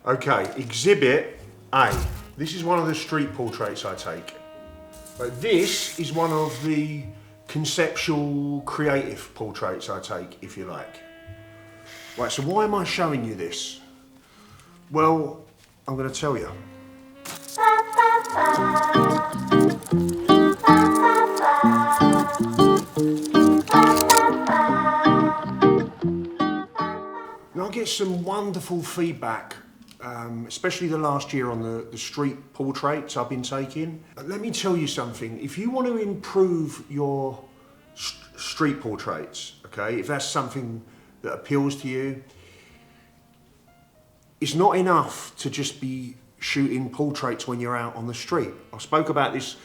Okay, exhibit A. This is one of the street portraits I take. But this is one of the conceptual, creative portraits I take, if you like. Right, so why am I showing you this? Well, I'm going to tell you. Now, I get some wonderful feedback, especially the last year on the street portraits I've been taking. But let me tell you something, if you want to improve your street portraits, okay, if that's something that appeals to you, it's not enough to just be shooting portraits when you're out on the street. I spoke about this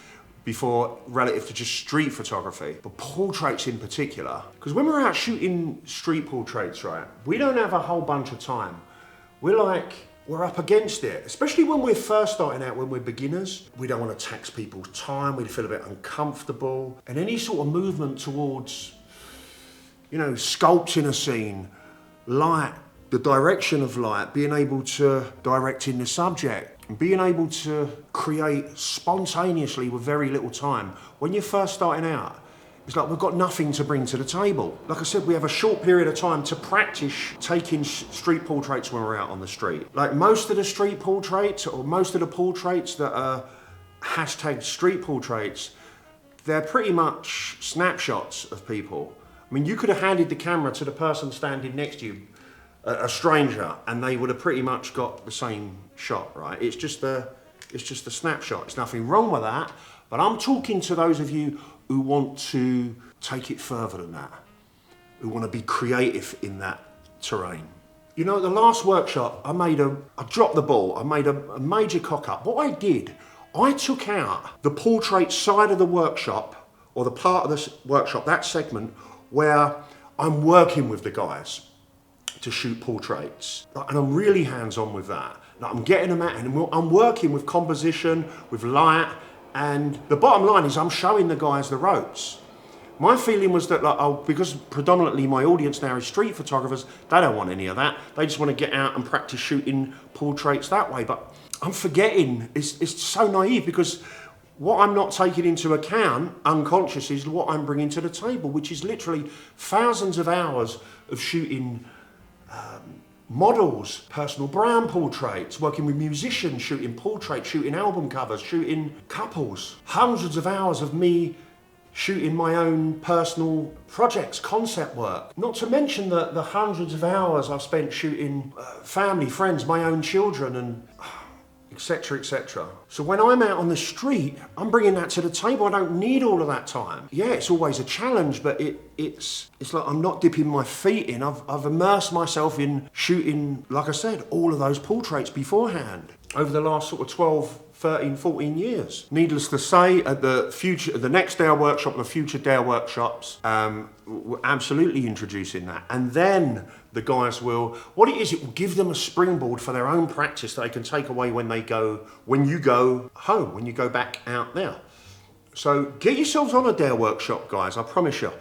before relative to just street photography, but portraits in particular. Because when we're out shooting street portraits, right, we don't have a whole bunch of time. We're up against it, especially when we're first starting out, when we're beginners. We don't want to tax people's time, we feel a bit uncomfortable. And any sort of movement towards, you know, sculpting a scene, light, the direction of light, being able to direct in the subject, and being able to create spontaneously with very little time. When you're first starting out, it's like we've got nothing to bring to the table. Like I said, we have a short period of time to practice taking street portraits when we're out on the street. Like most of the street portraits, or most of the portraits that are hashtag street portraits, they're pretty much snapshots of people. I mean, you could have handed the camera to the person standing next to you, a stranger, and they would have pretty much got the same shot, right? It's just a snapshot. There's nothing wrong with that, but I'm talking to those of you who want to take it further than that, who want to be creative in that terrain. You know, at the last workshop, I dropped the ball. I made a major cock up. What I did, I took out the portrait side of the workshop, or the part of the workshop, that segment, where I'm working with the guys to shoot portraits. And I'm really hands-on with that. Like, I'm getting them out and I'm working with composition, with light, and the bottom line is I'm showing the guys the ropes. My feeling was that, like, because predominantly my audience now is street photographers, they don't want any of that. They just want to get out and practice shooting portraits that way. But I'm forgetting, it's so naive, because what I'm not taking into account, unconscious, is what I'm bringing to the table, which is literally thousands of hours of shooting models, personal brand portraits, working with musicians, shooting portraits, shooting album covers, shooting couples. Hundreds of hours of me shooting my own personal projects, concept work. Not to mention the hundreds of hours I've spent shooting family, friends, my own children, and etc., etc. So when I'm out on the street, I'm bringing that to the table. I don't need all of that time. Yeah, it's always a challenge, but it's like I'm not dipping my feet in. I've immersed myself in shooting, like I said, all of those portraits beforehand over the last sort of 12, 13, 14 years. Needless to say, at the next Dale workshop, the future Dale workshops, we're absolutely introducing that. And then the guys will, what it is, it will give them a springboard for their own practice that they can take away when you go home, when you go back out there. So get yourselves on a Dale workshop, guys, I promise you.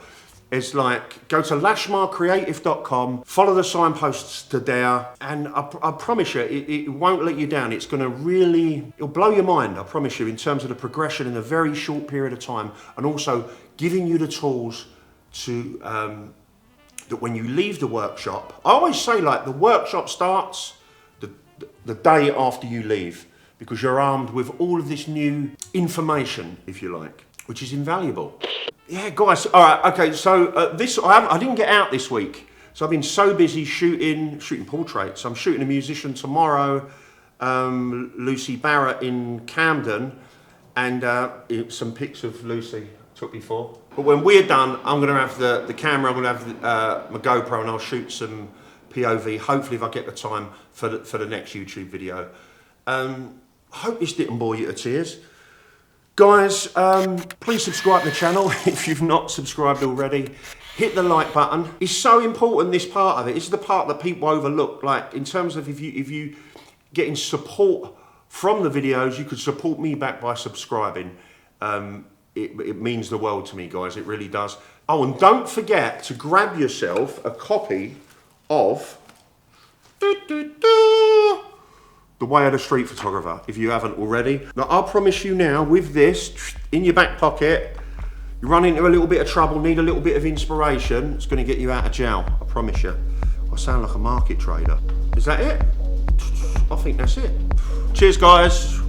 It's like, go to lashmarcreative.com, follow the signposts to Dare, and I promise you, it won't let you down. It's going to really, it'll blow your mind, I promise you, in terms of the progression in a very short period of time, and also giving you the tools to, that when you leave the workshop, I always say, like, the workshop starts the day after you leave, because you're armed with all of this new information, if you like, which is invaluable. Yeah, guys, all right, okay, so I didn't get out this week, so I've been so busy shooting portraits. I'm shooting a musician tomorrow, Lucy Barrett in Camden, and some pics of Lucy I took before. But when we're done, I'm going to have the camera, I'm going to have my GoPro, and I'll shoot some POV, hopefully if I get the time for the next YouTube video. I hope this didn't bore you to tears. Guys, please subscribe to the channel if you've not subscribed already. Hit the like button. It's so important, this part of it. This is the part that people overlook. Like, in terms of if you getting support from the videos, you could support me back by subscribing. It means the world to me, guys. It really does. Oh, and don't forget to grab yourself a copy of the way of the street photographer, if you haven't already. Now, I'll promise you now, with this in your back pocket, you run into a little bit of trouble, need a little bit of inspiration, it's going to get you out of jail, I promise you. I sound like a market trader. Is that it? I think that's it. Cheers, guys.